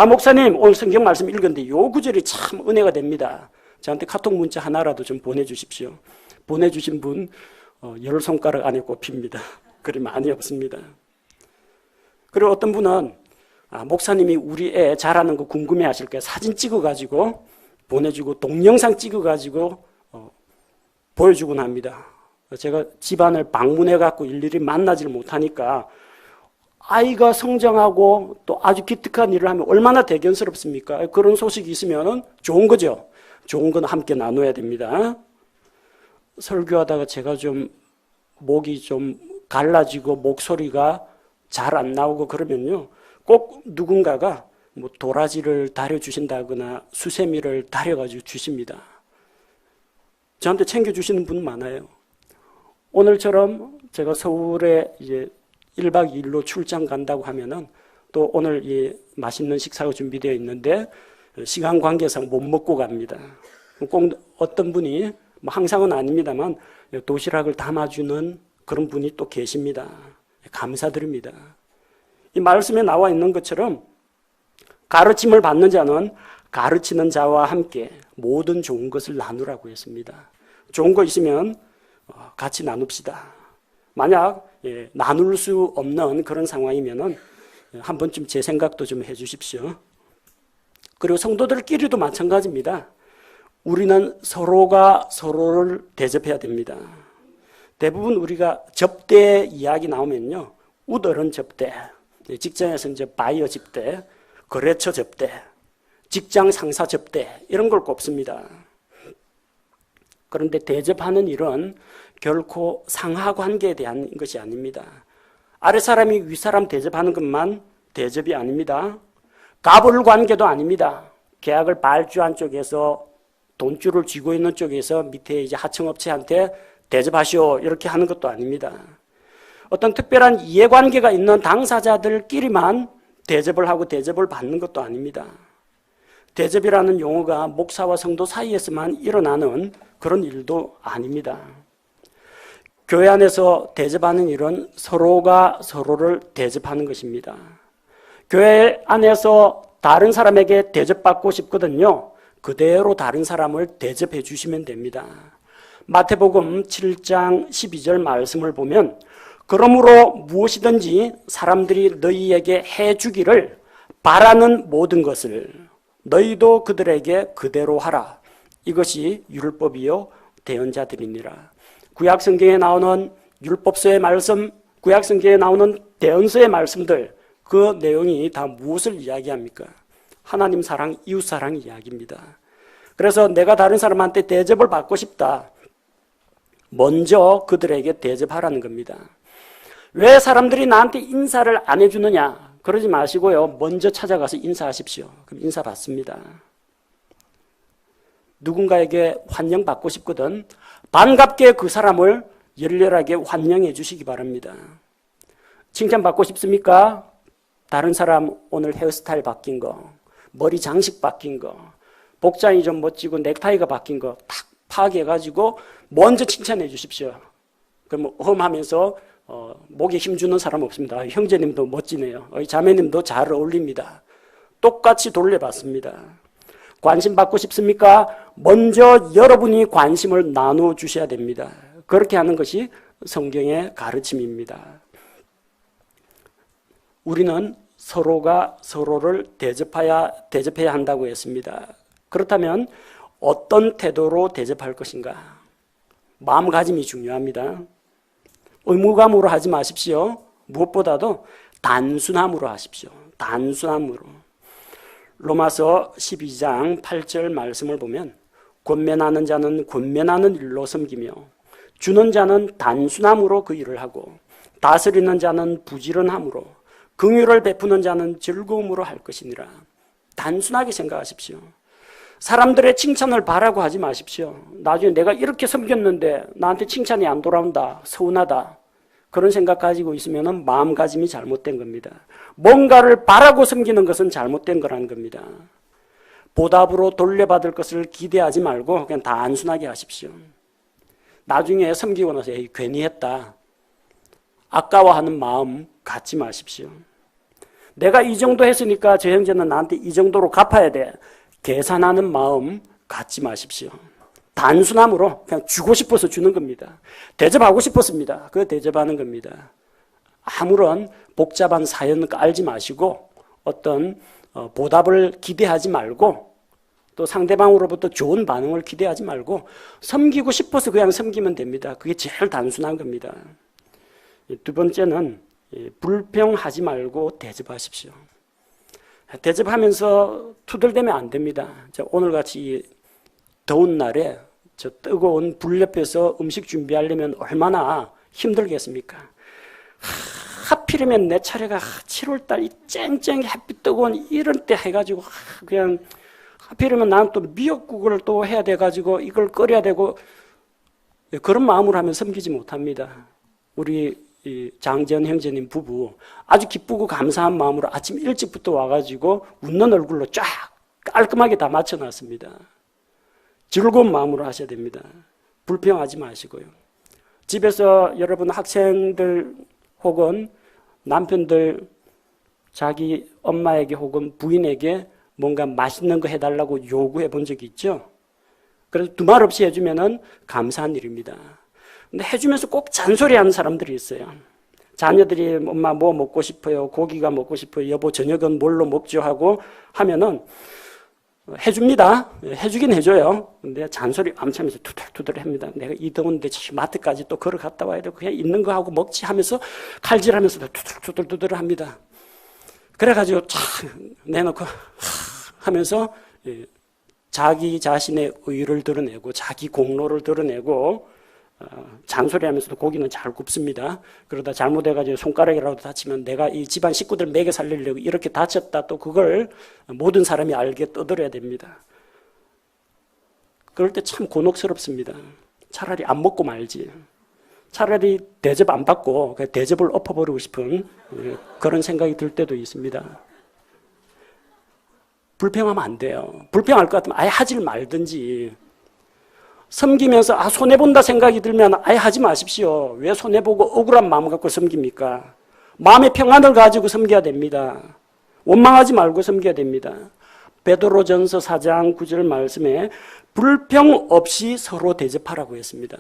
목사님 오늘 성경 말씀 읽었는데 요 구절이 참 은혜가 됩니다. 저한테 카톡 문자 하나라도 좀 보내주십시오. 보내주신 분 10손가락 안에 꼽힙니다. 그리 많이 없습니다. 그리고 어떤 분은 목사님이 우리 애 잘하는 거 궁금해 하실 거예요. 사진 찍어가지고 보내주고 동영상 찍어가지고 보여주곤 합니다. 제가 집안을 방문해갖고 일일이 만나지를 못하니까 아이가 성장하고 또 아주 기특한 일을 하면 얼마나 대견스럽습니까? 그런 소식이 있으면 좋은 거죠. 좋은 건 함께 나눠야 됩니다. 설교하다가 제가 좀 목이 좀 갈라지고 목소리가 잘 안 나오고 그러면요, 꼭 누군가가 도라지를 다려주신다거나 수세미를 다려가지고 주십니다. 저한테 챙겨주시는 분 많아요. 오늘처럼 제가 서울에 이제 1박 2일로 출장 간다고 하면은 또 오늘 이 맛있는 식사가 준비되어 있는데 시간 관계상 못 먹고 갑니다. 꼭 어떤 분이 항상은 아닙니다만 도시락을 담아주는 그런 분이 또 계십니다. 감사드립니다. 이 말씀에 나와 있는 것처럼 가르침을 받는 자는 가르치는 자와 함께 모든 좋은 것을 나누라고 했습니다. 좋은 거 있으면 같이 나눕시다. 만약 나눌 수 없는 그런 상황이면은 한 번쯤 제 생각도 좀 해주십시오. 그리고 성도들끼리도 마찬가지입니다. 우리는 서로가 서로를 대접해야 됩니다. 대부분 우리가 접대 이야기 나오면요, 우더런 접대, 직장에서 이제 바이어 접대, 거래처 접대, 직장 상사 접대, 이런 걸 꼽습니다. 그런데 대접하는 일은 결코 상하 관계에 대한 것이 아닙니다. 아래 사람이 위 사람 대접하는 것만 대접이 아닙니다. 갑을 관계도 아닙니다. 계약을 발주한 쪽에서 돈줄을 쥐고 있는 쪽에서 밑에 이제 하청업체한테 대접하시오 이렇게 하는 것도 아닙니다. 어떤 특별한 이해관계가 있는 당사자들끼리만 대접을 하고 대접을 받는 것도 아닙니다. 대접이라는 용어가 목사와 성도 사이에서만 일어나는 그런 일도 아닙니다. 교회 안에서 대접하는 일은 서로가 서로를 대접하는 것입니다. 교회 안에서 다른 사람에게 대접받고 싶거든요. 그대로 다른 사람을 대접해 주시면 됩니다. 마태복음 7장 12절 말씀을 보면 그러므로 무엇이든지 사람들이 너희에게 해주기를 바라는 모든 것을 너희도 그들에게 그대로 하라. 이것이 율법이요 대언자들이니라. 구약 성경에 나오는 율법서의 말씀, 구약 성경에 나오는 대언서의 말씀들, 그 내용이 다 무엇을 이야기합니까? 하나님 사랑, 이웃 사랑 이야기입니다. 그래서 내가 다른 사람한테 대접을 받고 싶다. 먼저 그들에게 대접하라는 겁니다. 왜 사람들이 나한테 인사를 안 해주느냐? 그러지 마시고요. 먼저 찾아가서 인사하십시오. 그럼 인사 받습니다. 누군가에게 환영받고 싶거든 반갑게 그 사람을 열렬하게 환영해 주시기 바랍니다. 칭찬받고 싶습니까? 다른 사람 오늘 헤어스타일 바뀐 거, 머리 장식 바뀐 거, 복장이 좀 멋지고 넥타이가 바뀐 거 탁 파악해가지고 먼저 칭찬해 주십시오. 그럼 하면서 목에 힘주는 사람 없습니다. 형제님도 멋지네요. 자매님도 잘 어울립니다. 똑같이 돌려받습니다. 관심 받고 싶습니까? 먼저 여러분이 관심을 나누어 주셔야 됩니다. 그렇게 하는 것이 성경의 가르침입니다. 우리는 서로가 서로를 대접해야 한다고 했습니다. 그렇다면 어떤 태도로 대접할 것인가? 마음가짐이 중요합니다. 의무감으로 하지 마십시오. 무엇보다도 단순함으로 하십시오. 단순함으로. 로마서 12장 8절 말씀을 보면 권면하는 자는 권면하는 일로 섬기며 주는 자는 단순함으로 그 일을 하고 다스리는 자는 부지런함으로 긍휼을 베푸는 자는 즐거움으로 할 것이니라. 단순하게 생각하십시오. 사람들의 칭찬을 바라고 하지 마십시오. 나중에 내가 이렇게 섬겼는데 나한테 칭찬이 안 돌아온다. 서운하다. 그런 생각 가지고 있으면 마음가짐이 잘못된 겁니다. 뭔가를 바라고 섬기는 것은 잘못된 거라는 겁니다. 보답으로 돌려받을 것을 기대하지 말고 그냥 단순하게 하십시오. 나중에 섬기고 나서 괜히 했다. 아까워하는 마음 갖지 마십시오. 내가 이 정도 했으니까 저 형제는 나한테 이 정도로 갚아야 돼. 계산하는 마음 갖지 마십시오. 단순함으로 그냥 주고 싶어서 주는 겁니다. 대접하고 싶었습니다. 그거 대접하는 겁니다. 아무런 복잡한 사연 깔지 마시고 어떤 보답을 기대하지 말고 또 상대방으로부터 좋은 반응을 기대하지 말고 섬기고 싶어서 그냥 섬기면 됩니다. 그게 제일 단순한 겁니다. 두 번째는 불평하지 말고 대접하십시오. 대접하면서 투덜대면 안 됩니다. 오늘같이 더운 날에 저 뜨거운 불 옆에서 음식 준비하려면 얼마나 힘들겠습니까? 하필이면 내 차례가 7월달 이 쨍쨍 햇빛 뜨거운 이럴 때 해가지고 그냥 하필이면 나는 또 미역국을 또 해야 돼가지고 이걸 끓여야 되고 그런 마음으로 하면 섬기지 못합니다. 우리 장지연 형제님 부부 아주 기쁘고 감사한 마음으로 아침 일찍부터 와가지고 웃는 얼굴로 쫙 깔끔하게 다 맞춰놨습니다. 즐거운 마음으로 하셔야 됩니다. 불평하지 마시고요. 집에서 여러분 학생들 혹은 남편들 자기 엄마에게 혹은 부인에게 뭔가 맛있는 거 해달라고 요구해 본 적이 있죠? 그래서 두말 없이 해주면 감사한 일입니다. 근데 해주면서 꼭 잔소리하는 사람들이 있어요. 자녀들이 엄마 뭐 먹고 싶어요? 고기가 먹고 싶어요? 여보 저녁은 뭘로 먹죠? 하고 하면은 해줍니다. 해주긴 해줘요. 근데 잔소리 암차면서 투덜투덜 합니다. 내가 이 더운데 마트까지 또 걸어갔다 와야 되고 그냥 있는 거 하고 먹지 하면서 칼질하면서 투덜투덜 합니다. 그래가지고 촥 내놓고 하면서 자기 자신의 의의를 드러내고 자기 공로를 드러내고 잔소리하면서도 고기는 잘 굽습니다. 그러다 잘못해가지고 손가락이라도 다치면 내가 이 집안 식구들 먹여 살리려고 이렇게 다쳤다 또 그걸 모든 사람이 알게 떠들어야 됩니다. 그럴 때 참 곤혹스럽습니다. 차라리 안 먹고 말지. 차라리 대접 안 받고 대접을 엎어버리고 싶은 그런 생각이 들 때도 있습니다. 불평하면 안 돼요. 불평할 것 같으면 아예 하질 말든지. 섬기면서 손해본다 생각이 들면 아예 하지 마십시오. 왜 손해보고 억울한 마음 갖고 섬깁니까? 마음의 평안을 가지고 섬겨야 됩니다. 원망하지 말고 섬겨야 됩니다. 베드로전서 4장 9절 말씀에 불평 없이 서로 대접하라고 했습니다.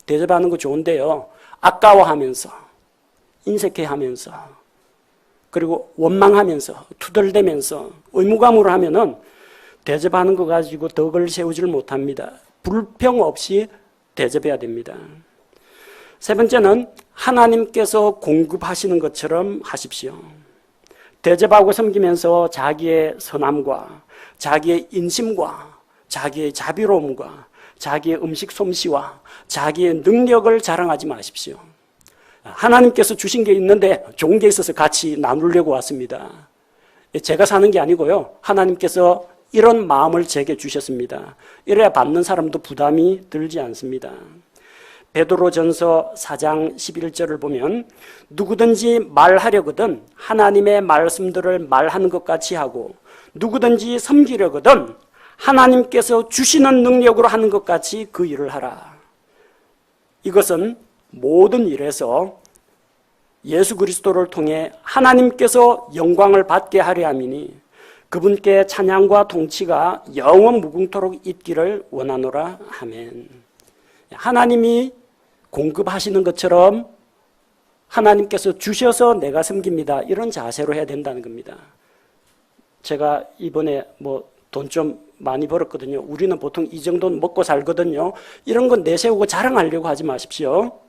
대접하는 거 좋은데요. 아까워하면서 인색해하면서 그리고 원망하면서 투덜대면서 의무감으로 하면은 대접하는 거 가지고 덕을 세우질 못합니다. 불평 없이 대접해야 됩니다. 세 번째는 하나님께서 공급하시는 것처럼 하십시오. 대접하고 섬기면서 자기의 선함과 자기의 인심과 자기의 자비로움과 자기의 음식 솜씨와 자기의 능력을 자랑하지 마십시오. 하나님께서 주신 게 있는데 좋은 게 있어서 같이 나누려고 왔습니다. 제가 사는 게 아니고요. 하나님께서 이런 마음을 제게 주셨습니다. 이래야 받는 사람도 부담이 들지 않습니다. 베드로전서 4장 11절을 보면 누구든지 말하려거든 하나님의 말씀들을 말하는 것 같이 하고 누구든지 섬기려거든 하나님께서 주시는 능력으로 하는 것 같이 그 일을 하라. 이것은 모든 일에서 예수 그리스도를 통해 하나님께서 영광을 받게 하려 함이니 그분께 찬양과 통치가 영원 무궁토록 있기를 원하노라. 아멘. 하나님이 공급하시는 것처럼 하나님께서 주셔서 내가 섬깁니다. 이런 자세로 해야 된다는 겁니다. 제가 이번에 돈 좀 많이 벌었거든요. 우리는 보통 이 정도는 먹고 살거든요. 이런 건 내세우고 자랑하려고 하지 마십시오.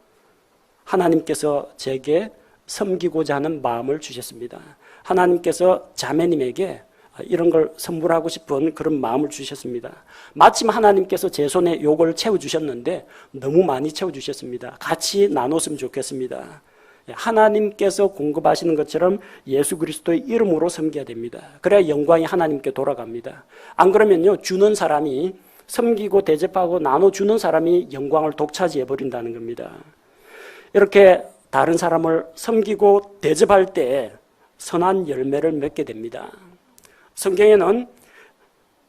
하나님께서 제게 섬기고자 하는 마음을 주셨습니다. 하나님께서 자매님에게 이런 걸 선물하고 싶은 그런 마음을 주셨습니다. 마침 하나님께서 제 손에 요걸 채워주셨는데 너무 많이 채워주셨습니다. 같이 나눴으면 좋겠습니다. 하나님께서 공급하시는 것처럼 예수 그리스도의 이름으로 섬겨야 됩니다. 그래야 영광이 하나님께 돌아갑니다. 안 그러면요, 주는 사람이 섬기고 대접하고 나눠주는 사람이 영광을 독차지해버린다는 겁니다. 이렇게 다른 사람을 섬기고 대접할 때 선한 열매를 맺게 됩니다. 성경에는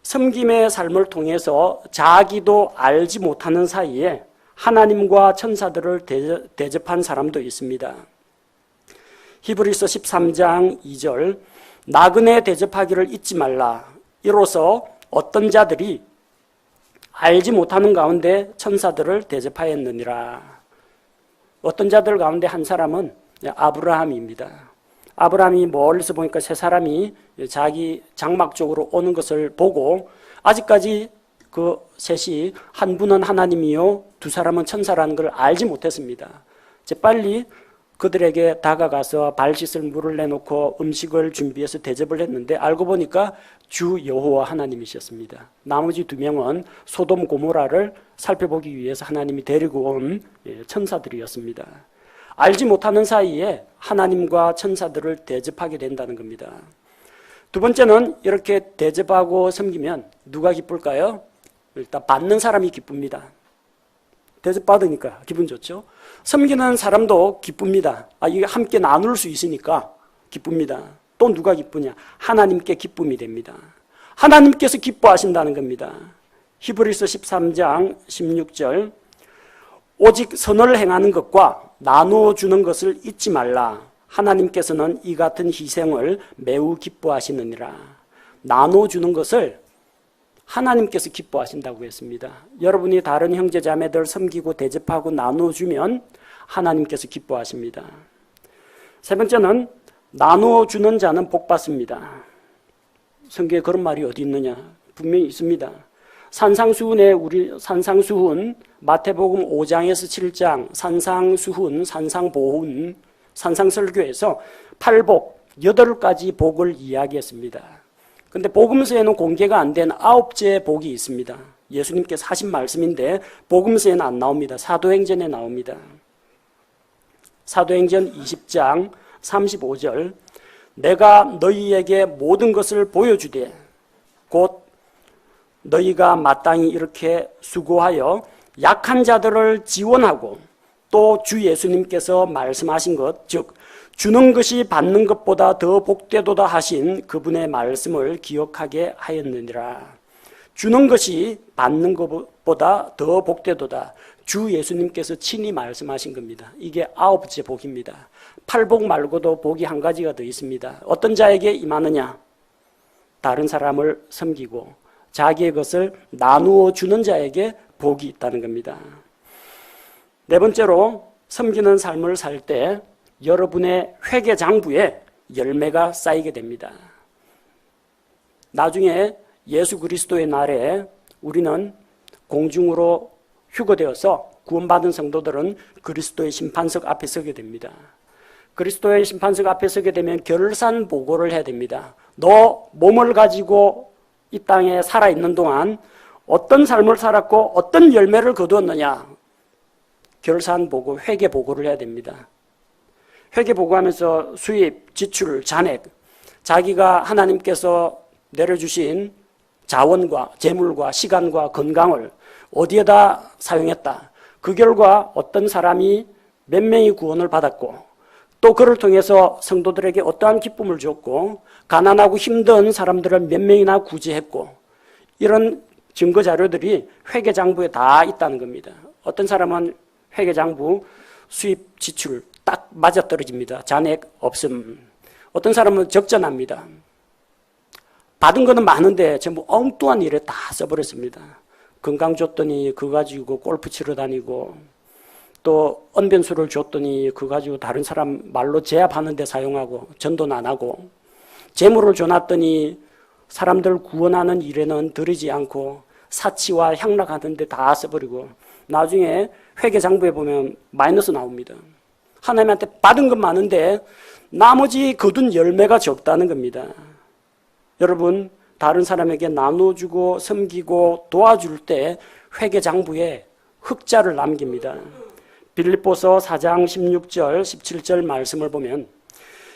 섬김의 삶을 통해서 자기도 알지 못하는 사이에 하나님과 천사들을 대접한 사람도 있습니다. 히브리서 13장 2절 나그네 대접하기를 잊지 말라. 이로써 어떤 자들이 알지 못하는 가운데 천사들을 대접하였느니라. 어떤 자들 가운데 한 사람은 아브라함입니다. 아브라함이 멀리서 보니까 세 사람이 자기 장막 쪽으로 오는 것을 보고 아직까지 그 셋이 한 분은 하나님이요 두 사람은 천사라는 걸 알지 못했습니다. 빨리 그들에게 다가가서 발 씻을 물을 내놓고 음식을 준비해서 대접을 했는데 알고 보니까 주 여호와 하나님이셨습니다. 나머지 두 명은 소돔 고모라를 살펴보기 위해서 하나님이 데리고 온 천사들이었습니다. 알지 못하는 사이에 하나님과 천사들을 대접하게 된다는 겁니다. 두 번째는 이렇게 대접하고 섬기면 누가 기쁠까요? 일단 받는 사람이 기쁩니다. 대접받으니까 기분 좋죠. 섬기는 사람도 기쁩니다. 이게 함께 나눌 수 있으니까 기쁩니다. 또 누가 기쁘냐? 하나님께 기쁨이 됩니다. 하나님께서 기뻐하신다는 겁니다. 히브리서 13장 16절 오직 선을 행하는 것과 나누어 주는 것을 잊지 말라. 하나님께서는 이 같은 희생을 매우 기뻐하시느니라. 나누어 주는 것을 하나님께서 기뻐하신다고 했습니다. 여러분이 다른 형제 자매들 섬기고 대접하고 나누어주면 하나님께서 기뻐하십니다. 세 번째는 나누어주는 자는 복받습니다. 성경에 그런 말이 어디 있느냐? 분명히 있습니다. 산상수훈 마태복음 5장에서 7장 산상수훈, 산상보훈, 산상설교에서 8복, 8가지 복을 이야기했습니다. 근데 복음서에는 공개가 안 된 9째 복이 있습니다. 예수님께서 하신 말씀인데 복음서에는 안 나옵니다. 사도행전에 나옵니다. 사도행전 20장 35절 내가 너희에게 모든 것을 보여주되 곧 너희가 마땅히 이렇게 수고하여 약한 자들을 지원하고 또 주 예수님께서 말씀하신 것, 즉 주는 것이 받는 것보다 더 복되도다 하신 그분의 말씀을 기억하게 하였느니라. 주는 것이 받는 것보다 더 복되도다. 주 예수님께서 친히 말씀하신 겁니다. 이게 9째 복입니다. 8복 말고도 복이 한 가지가 더 있습니다. 어떤 자에게 임하느냐? 다른 사람을 섬기고 자기의 것을 나누어 주는 자에게 복이 있다는 겁니다. 네 번째로 섬기는 삶을 살 때 여러분의 회계 장부에 열매가 쌓이게 됩니다. 나중에 예수 그리스도의 날에 우리는 공중으로 휴거되어서 구원받은 성도들은 그리스도의 심판석 앞에 서게 됩니다. 그리스도의 심판석 앞에 서게 되면 결산 보고를 해야 됩니다. 너 몸을 가지고 이 땅에 살아있는 동안 어떤 삶을 살았고 어떤 열매를 거두었느냐, 결산 보고, 회계 보고를 해야 됩니다. 회계 보고하면서 수입, 지출, 잔액, 자기가 하나님께서 내려주신 자원과 재물과 시간과 건강을 어디에다 사용했다. 그 결과 어떤 사람이 몇 명이 구원을 받았고, 또 그를 통해서 성도들에게 어떠한 기쁨을 줬고, 가난하고 힘든 사람들을 몇 명이나 구제했고, 이런 증거 자료들이 회계장부에 다 있다는 겁니다. 어떤 사람은 회계장부 수입 지출 딱 맞아떨어집니다. 잔액 없음. 어떤 사람은 적전합니다. 받은 거는 많은데 전부 엉뚱한 일에 다 써버렸습니다. 건강 줬더니 그거 가지고 골프 치러 다니고, 또 언변수를 줬더니 그거 가지고 다른 사람 말로 제압하는 데 사용하고, 전도는 안 하고, 재물을 줘놨더니 사람들 구원하는 일에는 들이지 않고 사치와 향락하는 데 다 써버리고, 나중에 회계장부에 보면 마이너스 나옵니다. 하나님한테 받은 건 많은데 나머지 거둔 열매가 적다는 겁니다. 여러분, 다른 사람에게 나눠주고 섬기고 도와줄 때 회계장부에 흑자를 남깁니다. 빌립보서 4장 16절 17절 말씀을 보면,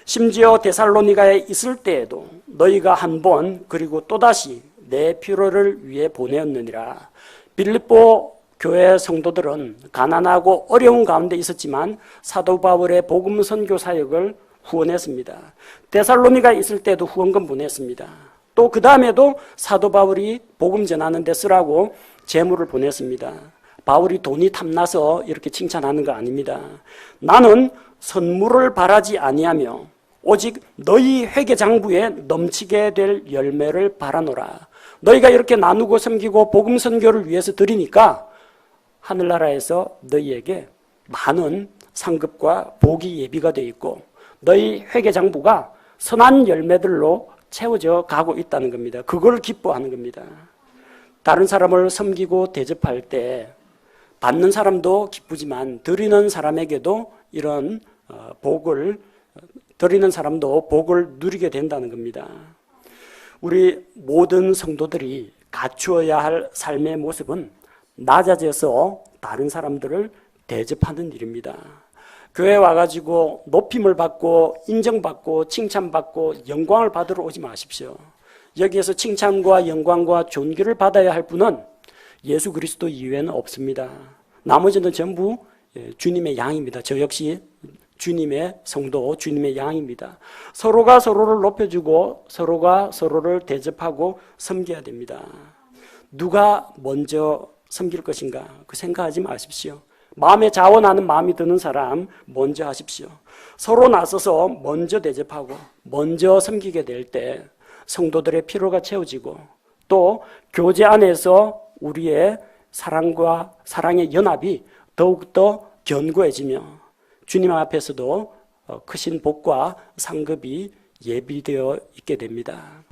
심지어 데살로니가에 있을 때에도 너희가 한 번 그리고 또다시 내 필요를 위해 보내었느니라. 빌립보 교회 성도들은 가난하고 어려운 가운데 있었지만 사도 바울의 복음 선교 사역을 후원했습니다. 데살로니가에 있을 때도 후원금 보냈습니다. 또 그 다음에도 사도 바울이 복음 전하는 데 쓰라고 재물을 보냈습니다. 바울이 돈이 탐나서 이렇게 칭찬하는 거 아닙니다. 나는 선물을 바라지 아니하며 오직 너희 회계장부에 넘치게 될 열매를 바라노라. 너희가 이렇게 나누고 섬기고 복음 선교를 위해서 드리니까 하늘나라에서 너희에게 많은 상급과 복이 예비가 되어 있고 너희 회계장부가 선한 열매들로 채워져 가고 있다는 겁니다. 그걸 기뻐하는 겁니다. 다른 사람을 섬기고 대접할 때 받는 사람도 기쁘지만 드리는 사람에게도 이런 드리는 사람도 복을 누리게 된다는 겁니다. 우리 모든 성도들이 갖추어야 할 삶의 모습은 낮아져서 다른 사람들을 대접하는 일입니다. 교회에 와가지고 높임을 받고 인정받고 칭찬받고 영광을 받으러 오지 마십시오. 여기에서 칭찬과 영광과 존귀를 받아야 할 분은 예수 그리스도 이외에는 없습니다. 나머지는 전부 주님의 양입니다. 저 역시 주님의 성도, 주님의 양입니다. 서로가 서로를 높여주고 서로가 서로를 대접하고 섬겨야 됩니다. 누가 먼저 섬길 것인가 그 생각하지 마십시오. 마음에 자원하는 마음이 드는 사람 먼저 하십시오. 서로 나서서 먼저 대접하고 먼저 섬기게 될 때 성도들의 필요가 채워지고 또 교제 안에서 우리의 사랑과 사랑의 연합이 더욱더 견고해지며 주님 앞에서도 크신 복과 상급이 예비되어 있게 됩니다.